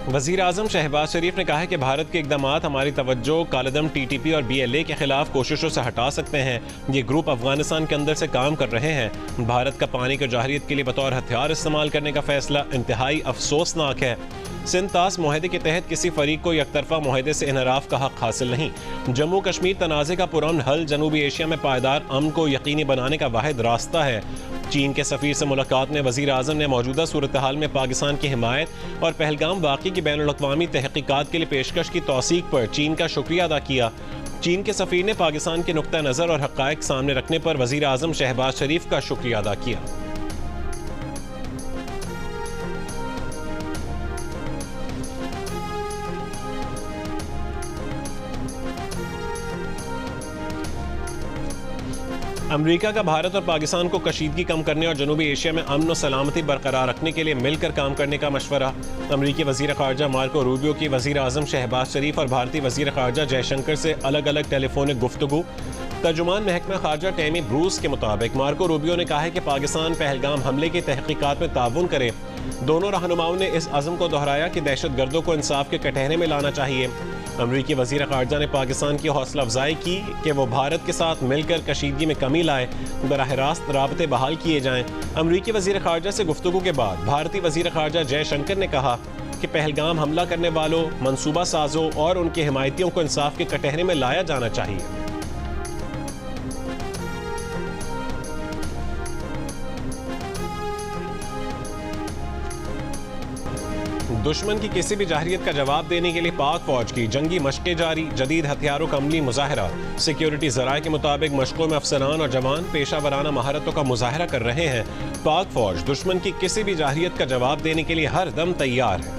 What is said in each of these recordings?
वज़ीर आज़म शहबाज शरीफ ने कहा है कि भारत के इक़दामात हमारी तवज्जो कालदम TTP और BLA के खिलाफ कोशिशों से हटा सकते हैं। ये ग्रुप अफगानिस्तान के अंदर से काम कर रहे हैं। भारत का पानी को जाहिरियत के लिए बतौर हथियार इस्तेमाल करने का फैसला इंतहाई अफसोसनाक है। सिंध तास मुआहदे के तहत किसी फरीक को यकतरफा मुआहदे से इनहराफ का हक हासिल नहीं। जम्मू कश्मीर तनाज़े का पुरअमन हल जनूबी एशिया में पायदार अमन को यकीनी बनाने का वाहिद रास्ता है। चीन के सफ़ीर से मुलाकात में वज़ीर आज़म ने मौजूदा सूरत हाल में पाकिस्तान की हिमायत और पहलगाम वाक़ई की बैनुल-अक़वामी तहक़ीक़ात के लिए पेशकश की तौसीक़ पर चीन का शुक्रिया अदा किया। चीन के सफ़ीर ने पाकिस्तान के नुक्ता नज़र और हक़ाइक़ सामने रखने पर वज़ीर आज़म शहबाज शरीफ का शुक्रिया अदा किया। अमेरिका का भारत और पाकिस्तान को कशीदगी कम करने और जनूबी एशिया में अमन और सलामती बरकरार रखने के लिए मिलकर काम करने का मशवरा। अमेरिकी वज़ीर ख़ारजा मार्को रूबियो की वज़ीर आज़म शहबाज शरीफ और भारतीय वज़ीर ख़ारजा जयशंकर से अलग अलग टेलीफोनिक गुफ्तगू। तर्जुमान महकमा ख़ारजा टैमी ब्रूस के मुताबिक मार्को रूबियो ने कहा है कि पाकिस्तान पहलगाम हमले की तहक़ीक़ात में ताउन करे। दोनों रहनुमाओं ने इस अज़म को दोहराया कि दहशतगर्दों को इंसाफ के कटहरे में लाना चाहिए। अमरीकी वज़ीर ख़ारजा ने पाकिस्तान की हौसला अफजाई की कि वो भारत के साथ मिलकर कशीदगी में कमी लाए, बराह रास्त राबते बहाल किए जाएँ। अमरीकी वज़ीर ख़ारजा से गुफ्तगू के बाद भारतीय वज़ीर ख़ारजा जयशंकर ने कहा कि पहलगाम हमला करने वालों, मनसूबा साजों और उनके हिमायतियों को इंसाफ के कटहरे में लाया जाना चाहिए। दुश्मन की किसी भी जाहिरियत का जवाब देने के लिए पाक फौज की जंगी मशक़ें जारी, जदीद हथियारों का अमली मुजाहरा। सिक्योरिटी ज़राए के मुताबिक मशक़ों में अफसरान और जवान पेशा वराना महारतों का मुजाहरा कर रहे हैं। पाक फौज दुश्मन की किसी भी जाहिरियत का जवाब देने के लिए हर दम तैयार है।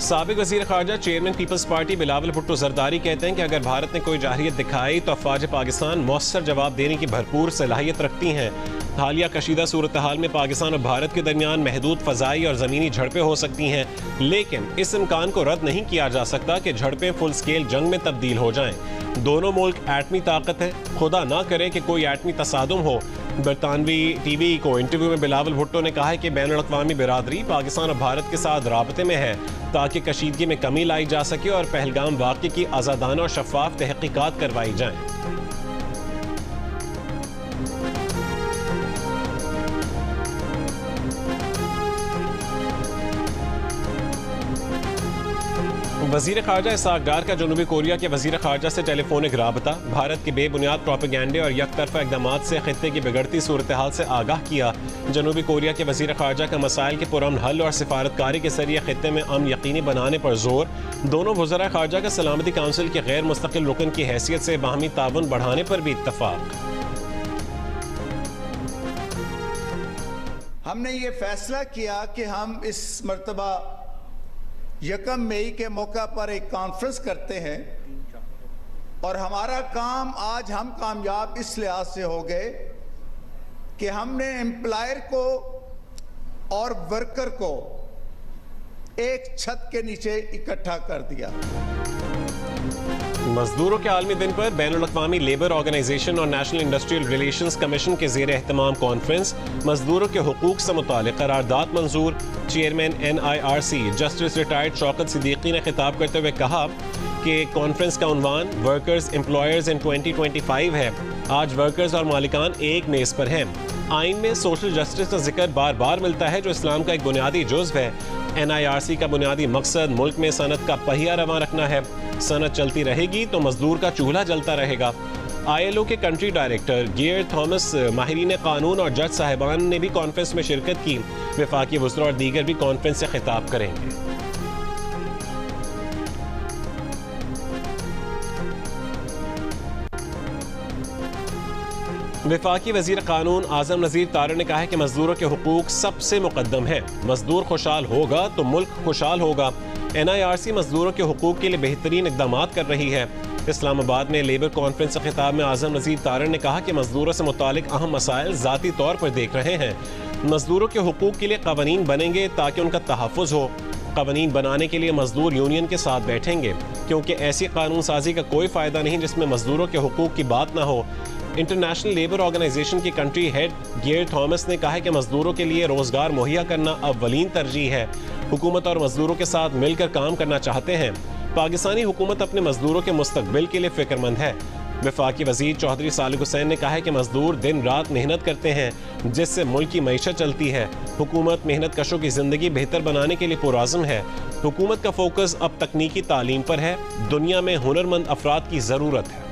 साबिक वज़ीर ख़ारजा chairman people's party Bilawal Bhutto Zardari कहते हैं कि अगर भारत ने कोई जाहिरियत दिखाई तो अफ़वाज पाकिस्तान मौसर जवाब देने की भरपूर सलाहियत रखती हैं। हालिया कशीदा सूरत हाल में पाकिस्तान और भारत के दरमियान महदूद फ़ज़ाई और ज़मीनी झड़पें हो सकती हैं, लेकिन इस इम्कान को रद्द नहीं किया जा सकता कि झड़पें फुल स्केल जंग में तब्दील हो जाएं। दोनों मुल्क एटमी ताकत है, खुदा ना करे कि कोई एटमी तसादुम हो। बरतानवी TV को इंटरव्यू में बिलावल भुट्टो ने कहा है कि बैनुल-अक़वामी बिरादरी पाकिस्तान और भारत के साथ राबते में है ताकि कशीदगी में कमी लाई जा सके और पहलगाम वाक़े की आज़ादाना और शफ़ाफ तहक़ीक़ात करवाई जाएँ। वज़ीर ख़ारजा इसहाक़ डार का जनूबी कोरिया के वज़ीर ख़ारजा से टेलीफोनिक राबता। भारत के बेबुनियाद प्रोपेगेंडे और यकतरफा इक़दामात से ख़ित्ते की बिगड़ती सूरत हाल से आगाह किया। जनूबी कोरिया के वज़ीर ख़ारजा का मसाइल के पुरअमन हल और सिफारतकारी के ज़रिए ख़ित्ते में अमन यकीनी बनाने पर जोर। दोनों वज़राए ख़ारजा का सलामती काउंसिल के गैर मुस्तक़िल रुकन की हैसियत से बाहमी ताउन बढ़ाने पर भी इत्तफ़ाक़। हमने ये फैसला किया कि हम इस मरतबा 1 मई के मौका पर एक कॉन्फ्रेंस करते हैं और हमारा काम आज हम कामयाब इस लिहाज से हो गए कि हमने एम्प्लॉयर को और वर्कर को एक छत के नीचे इकट्ठा कर दिया। मजदूरों के आलमी दिन पर बैनुल-अक़वामी लेबर ऑर्गेनाइजेशन और नेशनल इंडस्ट्रियल रिलेशंस कमीशन के ज़ेर एहतमाम कॉन्फ्रेंस। मजदूरों के हुकूक से मुतालिक करारदाद मंजूर। Chairman NIRC justice retired Shaukat Siddiqui ने खिताब करते हुए कहा कि कॉन्फ्रेंस का उन्वान वर्कर्स एम्प्लॉयर्स इन 2025 है। आज वर्कर्स और मालिकान एक मेज़ पर हैं। आइन में सोशल जस्टिस का जिक्र बार बार मिलता है जो इस्लाम का एक बुनियादी जुज़्व है। NIRC का बुनियादी मकसद मुल्क में सनत का पहिया रवां रखना है। सनत चलती रहेगी तो मजदूर का चूल्हा जलता रहेगा। ILO के कंट्री डायरेक्टर गियर थॉमस, माहिरीन कानून और जज साहिबान ने भी कॉन्फ्रेंस में शिरकत की। वफाकी वज़रा और दीगर भी कॉन्फ्रेंस से खिताब करेंगे। वफाकी वज़ीर कानून आज़म नज़ीर तारड़ ने कहा है कि मजदूरों के हुकूक सबसे मुकद्दम है। मजदूर खुशहाल होगा तो मुल्क खुशहाल होगा। NIRC मजदूरों के हुकूक के लिए बेहतरीन इक़दामात कर रही है। इस्लामाबाद में लेबर कॉन्फ्रेंस से खिताब में आज़म नज़ीर तारड़ ने कहा कि मजदूरों से मुतालिक अहम मसाइल ज़ाती तौर पर देख रहे हैं। मजदूरों के हुकूक के लिए क़वानीन बनेंगे ताकि उनका तहफ़्फ़ुज़ हो। कानून बनाने के लिए मजदूर यूनियन के साथ बैठेंगे, क्योंकि ऐसी कानून साजी का कोई फायदा नहीं जिसमें मजदूरों के हुकूक की बात ना हो। इंटरनेशनल लेबर ऑर्गेनाइजेशन की कंट्री हेड गियर थॉमस ने कहा है कि मजदूरों के लिए रोजगार मुहैया करना अव्वलीन तरजीह है। हुकूमत और मजदूरों के साथ मिलकर काम करना चाहते हैं। पाकिस्तानी हुकूमत अपने मजदूरों के मुस्तकबिल के लिए फिक्रमंद है। वफाकी वजीर चौधरी सालिक हुसैन ने कहा है कि मजदूर दिन रात मेहनत करते हैं, जिससे मुल्क की मईशत चलती है। हुकूमत मेहनत कशों की जिंदगी बेहतर बनाने के लिए पुरआज़म है। हुकूमत का फोकस अब तकनीकी तालीम पर है। दुनिया में हुनरमंद अफराद की ज़रूरत है।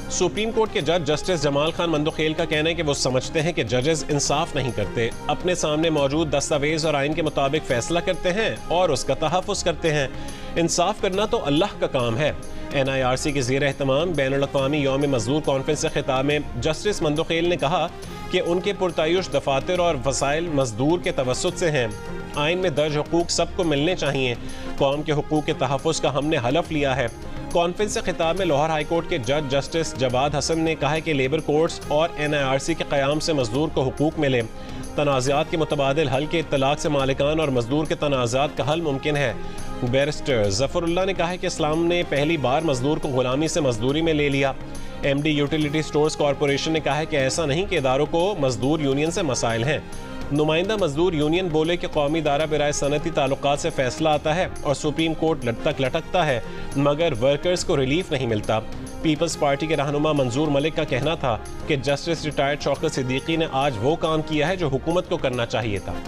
सुप्रीम कोर्ट के जज जस्टिस जमाल खान मंदोखेल का कहना है कि वो समझते हैं कि जजेस इंसाफ नहीं करते, अपने सामने मौजूद दस्तावेज और आइन के मुताबिक फैसला करते हैं और उसका तहफ़्फ़ुज़ करते हैं। इंसाफ करना तो अल्लाह का काम है। NIRC के ज़ेर एहतमाम बैनुल-अक़वामी यौम मज़दूर कॉन्फ्रेंस से खिताब में जस्टिस मंदोखेल ने कहा कि उनके पुरतायुश दफातर और वसाइल मजदूर के तवस्सुत से हैं। आइन में दर्ज हुकूक सबको मिलने चाहिए। कौम के हुकूक के तहफ़्फ़ुज़ का हमने हलफ लिया है। कॉन्फ्रेंस से खिताब में लाहौर हाई कोर्ट के जज जस्टिस जवाद हसन ने कहा है कि लेबर कोर्ट्स और NIRC के क़याम से मजदूर को हुकूक मिले। तनाज़ात के मुतबादिल हल के इत्तलाक से मालिकान और मजदूर के तनाज़ात का हल मुमकिन है। बैरिस्टर ज़फ़रुल्लाह ने कहा है कि इस्लाम ने पहली बार मजदूर को गुलामी से मजदूरी में ले लिया। MD यूटिलिटी स्टोर्स कॉरपोरेशन ने कहा है कि ऐसा नहीं कि इदारों को मजदूर यूनियन से मसाइल हैं। नुमाइंदा मजदूर यूनियन बोले कि कौमी दायरा बराए सनती ताल्लुकात से फैसला आता है और सुप्रीम कोर्ट तक लटकता है, मगर वर्कर्स को रिलीफ नहीं मिलता। पीपल्स पार्टी के रहनुमा मंजूर मलिक का कहना था कि जस्टिस रिटायर्ड शौकत सिद्दीकी ने आज वो काम किया है जो हुकूमत को करना चाहिए था।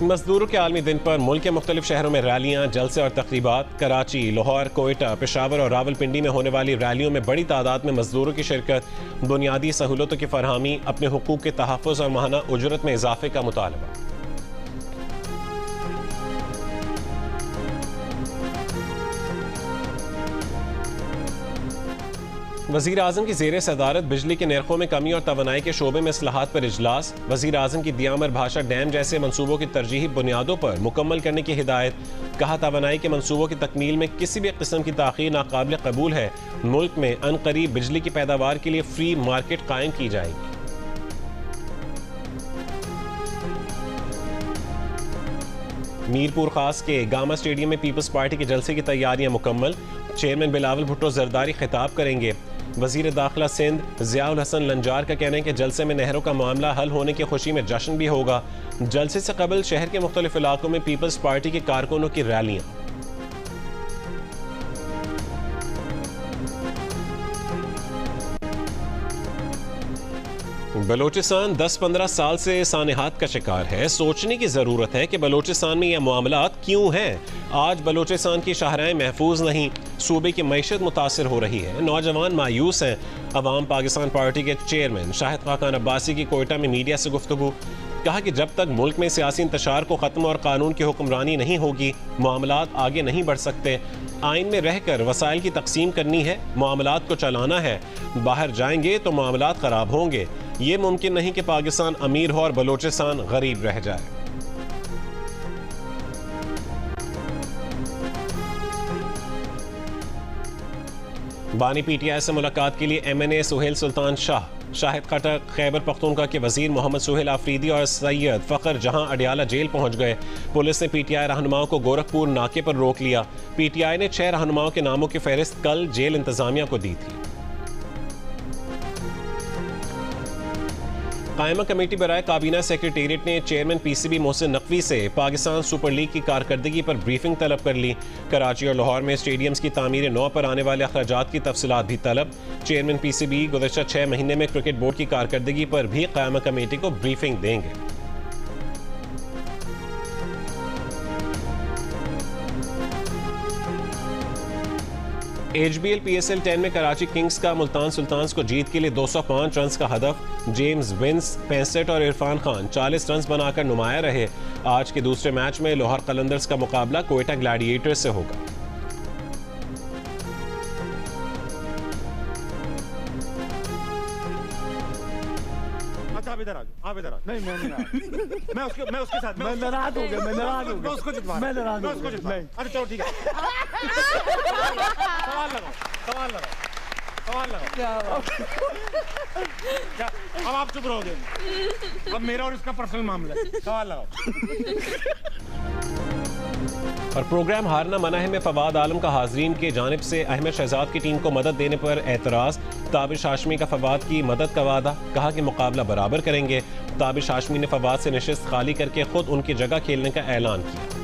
मजदूरों के आलमी दिन पर मुल्क के मुख्तलिफ शहरों में रैलियाँ, जलसे और तकरीबात। कराची, लाहौर, कोयटा, पेशावर और रावलपिंडी में होने वाली रैलियों में बड़ी तादाद में मजदूरों की शिरकत। बुनियादी सहूलतों की फरहमी, अपने हुकूक के तहफ़्फ़ुज़ और माहाना उजरत में इजाफे का मुतालबा। वज़ीर आज़म की ज़ेर सदारत बिजली के नरखों में कमी और तवानाई के शोबे में इस्लाहात पर इजलास। वज़ीर आज़म की दियामर भाषा डैम जैसे मनसूबों की तरजीही बुनियादों पर मुकम्मल करने की हिदायत। कहा, तवानाई के मनसूबों की तकमील में किसी भी किस्म की ताख़ीर नाकाबिल कबूल है। मुल्क में अनकरीब बिजली की पैदावार के लिए फ्री मार्केट कायम की जाएगी। मीरपुर खास के गामा स्टेडियम में पीपल्स पार्टी के जलसे की तैयारियां मुकम्मल। चेयरमैन बिलावल भुट्टो जरदारी खिताब करेंगे। वजीर दाखिला सिंध ज़ियाउल हसन लंजार का कहना है कि जलसे में नहरों का मामला हल होने की खुशी में जश्न भी होगा। जलसे से कबल शहर के मुख्तलिफ इलाकों में पीपल्स पार्टी के कारकुनों की रैलियां। बलोचिस्तान 10-15 साल से सानेहात का शिकार है। सोचने की ज़रूरत है कि बलोचिस्तान में यह मामलात क्यों हैं। आज बलोचिस्तान की शाहराएं महफूज नहीं, सूबे की मईशत मुतासर हो रही है, नौजवान मायूस हैं। अवाम पाकिस्तान पार्टी के चेयरमैन शाहिद खाकान अब्बासी की कोयटा में मीडिया से गुफ्तगू। कहा कि जब तक मुल्क में सियासी इंतशार को ख़त्म और कानून की हुक्मरानी नहीं होगी, मामलात आगे नहीं बढ़ सकते। आइन में रहकर वसाइल की तकसीम करनी है, मामलात को चलाना है। बाहर जाएंगे तो मामलात ख़राब होंगे। ये मुमकिन नहीं कि पाकिस्तान अमीर हो और बलोचिस्तान गरीब रह जाए। बानी PTI से मुलाकात के लिए MNA सुहेल सुल्तान शाह, शाहिद खटर खैबर पख्तूनख्वा के वजीर मोहम्मद सुहेल आफरीदी और सैयद फ़खर जहां अडियाला जेल पहुंच गए। पुलिस ने PTI रहनुमाओं को गोरखपुर नाके पर रोक लिया। PTI ने 6 रहनुमाओं के नामों की फहरिस्त कल जेल इंतजामिया को दी थी। कायमा कमेटी बराए काबीना सेक्रेटेरिएट ने चेयरमैन PCB मोहसिन नकवी से पाकिस्तान सुपर लीग की कारकर्दगी पर ब्रीफिंग तलब कर ली। कराची और लाहौर में स्टेडियम्स की तामीर नौ पर आने वाले अखराजात की तफसीलात भी तलब। चेयरमैन PCB गुज़श्ता 6 महीने में क्रिकेट बोर्ड की कारकर्दगी पर भी कायमा कमेटी को ब्रीफिंग देंगे। HBL PSL 10 में कराची किंग्स का मुल्तान सुल्तान्स को जीत के लिए 205 रन का हदफ। जेम्स विंस 65 और इरफान खान 40 रन बनाकर नुमाया रहे। आज के दूसरे मैच में लाहौर कलंदर्स का मुकाबला कोयटा ग्लैडिएटर्स से होगा। अच्छा, आप इधर आ जाओ। आप इधर आओ। नहीं मैं नहीं मैं उसके साथ मैं नाराज हो गया, मैं नाराज हो गया। मैं उसको जितवा मैं नाराज मैं हो उसको गया। जितवा नहीं। अरे चलो ठीक है। सवाल लगाओ। क्या अब आप चुप रहोगे? अब मेरा और इसका पर्सनल मामला है। सवाल लगाओ। और प्रोग्राम हारना मना है में फवाद आलम का हाजरीन की जानिब से अहमद शहजाद की टीम को मदद देने पर एतराज़। ताबिश हाशमी का फवाद की मदद का वादा, कहा कि मुकाबला बराबर करेंगे। ताबिश हाशमी ने फवाद से नशिस्त खाली करके खुद उनकी जगह खेलने का ऐलान किया।